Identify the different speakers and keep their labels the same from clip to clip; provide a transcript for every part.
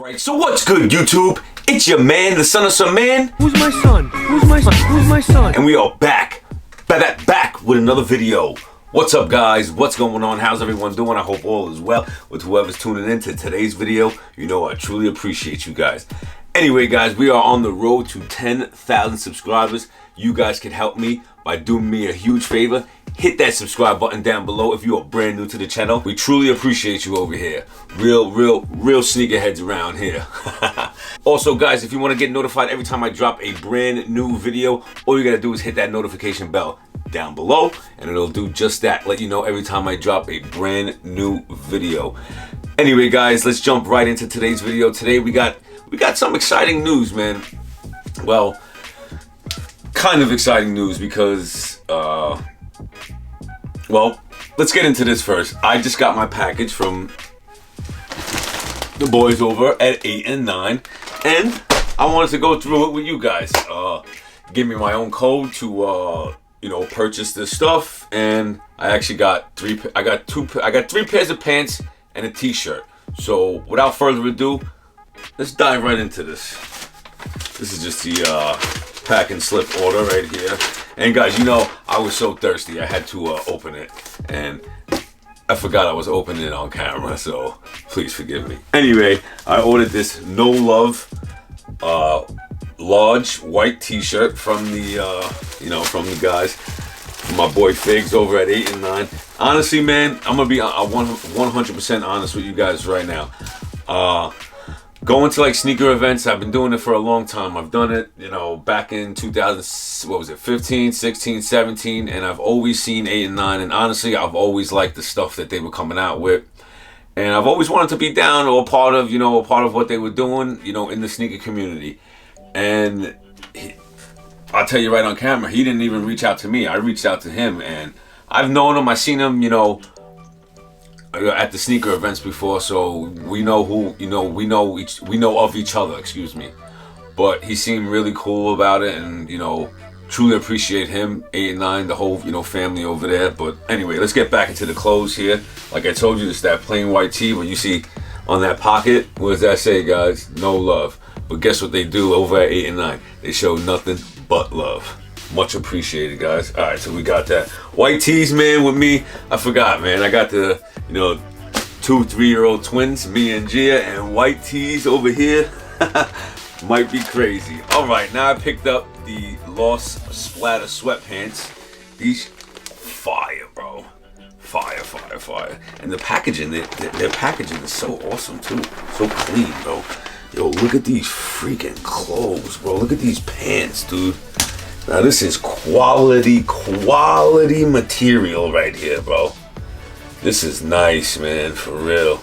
Speaker 1: Alright, so what's good, YouTube? It's your man, the son of some man.
Speaker 2: Who's my son? Who's my son? Who's my son?
Speaker 1: And we are back with another video. What's up, guys? What's going on? How's everyone doing? I hope all is well with whoever's tuning in to today's video. You know, I truly appreciate you guys. Anyway, guys, we are on the road to 10,000 subscribers. You guys can help me by doing me a huge favor. Hit that subscribe button down below if you are brand new to the channel. We truly appreciate you over here. Real sneakerheads around here. Also, guys, if you want to get notified every time I drop a brand new video, all you gotta do is hit that notification bell down below, and it'll do just that. Let you know every time I drop a brand new video. Anyway, guys, let's jump right into today's video. Today we got some exciting news, man. Well, kind of exciting news because well, let's get into this first. I just got my package from the boys over at 8 and 9, and I wanted to go through it with you guys. Give me my own code to you know, purchase this stuff, and I actually got three pairs of pants and a t-shirt. So without further ado, let's dive right into this. This is just the pack and slip order right here. And guys, you know, I was so thirsty, I had to open it, and I forgot I was opening it on camera, so please forgive me. Anyway, I ordered this No Love large white t-shirt from the you know, from the guys, from my boy Figs over at 8 and 9. Honestly, man, I'm gonna be 100% honest with you guys right now. Going to like sneaker events, I've been doing it for a long time. I've done it, you know, back in 15, 16, 17, and I've always seen 8 and 9, and honestly, I've always liked the stuff that they were coming out with. And I've always wanted to be down or a part of, you know, what they were doing, you know, in the sneaker community. And I'll tell you right on camera, he didn't even reach out to me. I reached out to him, and I've known him, I've seen him, you know, at the sneaker events before, so we know who, you know, we know of each other, excuse me. But he seemed really cool about it, and, you know, truly appreciate him, 8 and 9, the whole, you know, family over there. But anyway, let's get back into the clothes here. Like I told you, it's that plain white tee, but you see on that pocket, what does that say, guys? No love. But guess what they do over at 8 and 9? They show nothing but love. Much appreciated, guys. All right, so we got that white tees, man. With me, I forgot, man. I got the, you know, 2 3-year-old twins, me and Gia, and white tees over here. Might be crazy. All right, now I picked up the Lost Splatter sweatpants. These fire, bro. Fire. And the packaging, their packaging is so awesome too. So clean, bro. Yo, look at these freaking clothes, bro. Look at these pants, dude. Now this is quality material right here, bro. This is nice, man, for real.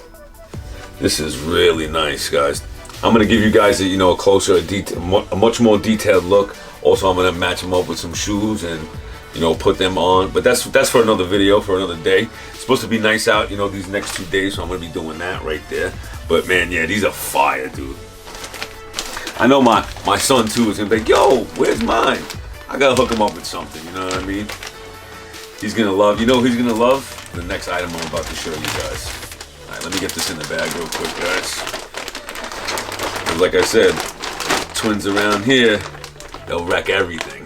Speaker 1: This is really nice, guys. I'm gonna give you guys a, you know, a much more detailed look. Also, I'm gonna match them up with some shoes and, you know, put them on. But that's for another video, for another day. It's supposed to be nice out, you know, these next 2 days, so I'm gonna be doing that right there. But man, yeah, these are fire, dude. I know my son too is gonna be like, yo, where's mine? I gotta hook him up with something, you know what I mean? He's gonna love, you know who he's gonna love? The next item I'm about to show you guys. Alright, let me get this in the bag real quick, guys. Because like I said, twins around here, they'll wreck everything.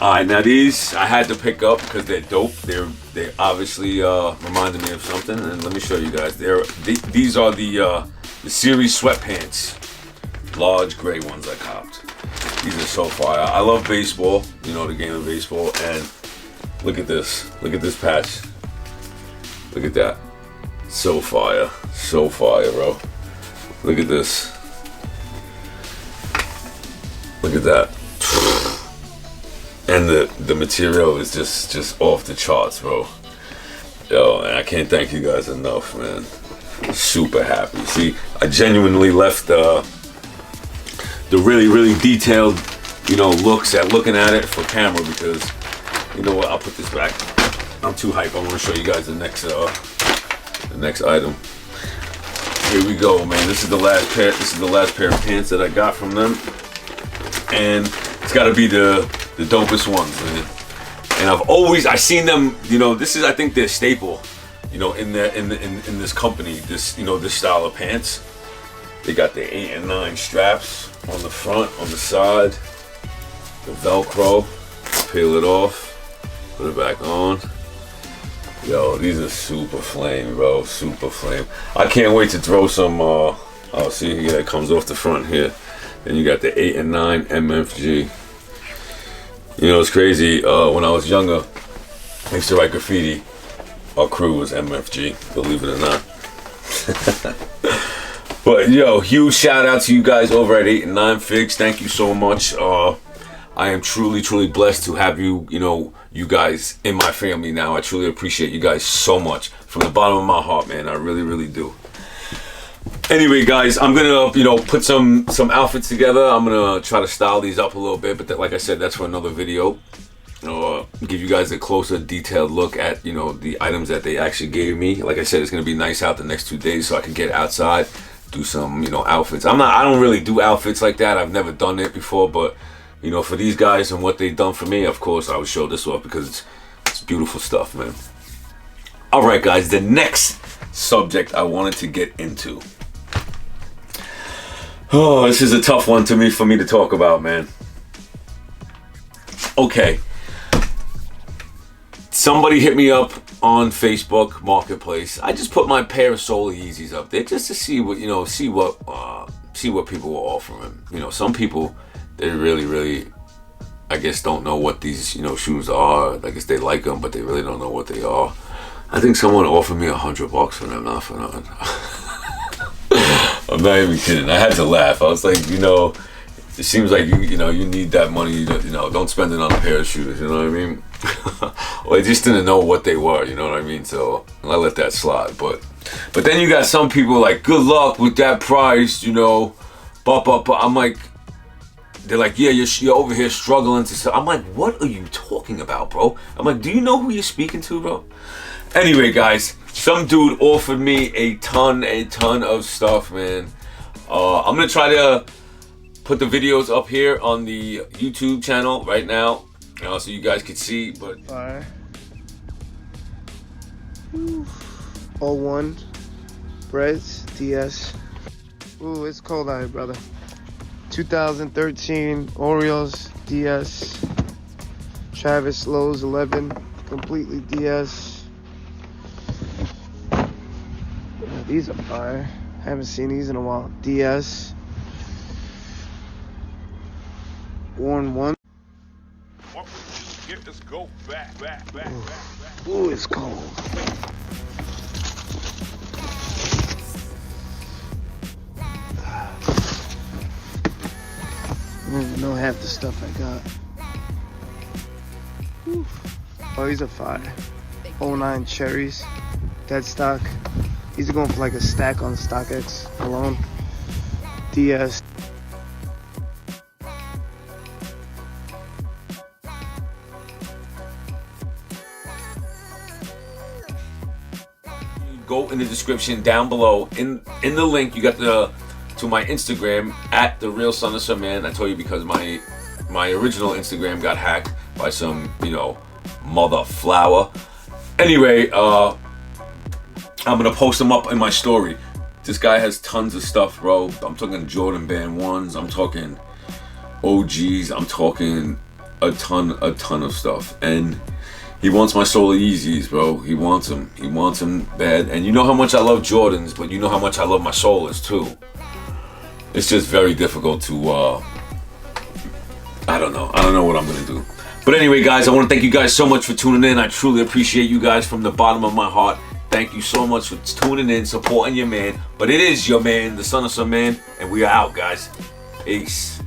Speaker 1: Alright, now these I had to pick up because they're dope. They obviously reminded me of something, and let me show you guys. These are the series sweatpants. Large gray ones I copped. These are so fire. I love baseball, you know, the game of baseball, and look at this. Look at this patch. Look at that. So fire, bro. Look at this. Look at that. And the material is just off the charts, bro. Yo, and I can't thank you guys enough, man. Super happy. See, I genuinely left the really detailed, you know, looks at looking at it for camera, because you know what, I'll put this back. I'm too hype. I want to show you guys the next item. Here we go, man. This is the last pair of pants that I got from them, and it's got to be the dopest ones, man. And I've seen them, you know, this is, I think, their staple. you know, in this company, this, you know, this style of pants. They got the 8 and 9 straps on the front, on the side, the Velcro. Peel it off, put it back on. Yo, these are super flame, bro, super flame. I can't wait to throw some. Oh, see, yeah, it comes off the front here. Then you got the 8 and 9 MFG. You know, it's crazy. When I was younger, I used to write graffiti. Our crew was MFG, believe it or not. But yo, huge shout out to you guys over at 8 and 9 Figs. Thank you so much. I am truly, truly blessed to have you, you know, you guys in my family now. I truly appreciate you guys so much from the bottom of my heart, man. I really, really do. Anyway, guys, I'm gonna, you know, put some outfits together. I'm gonna try to style these up a little bit, but like I said, that's for another video. Give you guys a closer, detailed look at, you know, the items that they actually gave me. Like I said, it's gonna be nice out the next 2 days, so I can get outside, do some, you know, outfits. I don't really do outfits like that. I've never done it before, but you know, for these guys and what they've done for me, of course, I would show this off because it's beautiful stuff, man. All right, guys, the next subject I wanted to get into. Oh, this is a tough one for me to talk about, man. Okay. Somebody hit me up on Facebook Marketplace. I just put my pair of Solar Yeezys up there just to see what, you know, see what people were offering. You know, some people, they really, I guess, don't know what these, you know, shoes are. I guess they like them, but they really don't know what they are. I think someone offered me $100 for them, not for nothing. I'm not even kidding. I had to laugh. I was like, you know, it seems like you know, you need that money. You know, don't spend it on a pair of shoes. You know what I mean? Well, I just didn't know what they were. You know what I mean? So I let that slide. But then you got some people like, good luck with that price. You know, but I'm like. They're like, yeah, you're over here struggling to sell. I'm like, what are you talking about, bro? I'm like, do you know who you're speaking to, bro? Anyway, guys, some dude offered me a ton of stuff, man. I'm gonna try to put the videos up here on the YouTube channel right now, so you guys can see. But
Speaker 3: Fire. 01 Breads DS. Ooh, it's cold out here, brother. 2013 Orioles DS. Travis Lowe's 11, completely DS. These are fire. Haven't seen these in a while. DS. Worn 1.
Speaker 4: Let's go back.
Speaker 3: Ooh, it's cold. I don't even know half the stuff I got. Whew. Oh, these are fire. 09 cherries. Dead stock. These are going for like a stack on StockX alone. DS.
Speaker 1: Go in the description down below. In the link, you got to my Instagram at TheSonOfSomeMan. I told you because my original Instagram got hacked by some, you know, mother flower. Anyway, I'm gonna post them up in my story. This guy has tons of stuff, bro. I'm talking Jordan Band 1s. I'm talking OGs. I'm talking a ton of stuff. And he wants my Solar Yeezys, bro. He wants them. He wants them bad. And you know how much I love Jordans, but you know how much I love my Solars too. It's just very difficult to, I don't know what I'm gonna do. But anyway, guys, I want to thank you guys so much for tuning in. I truly appreciate you guys from the bottom of my heart. Thank you so much for tuning in, supporting your man. But it is your man, the Son of Some Man, and we are out, guys. Peace.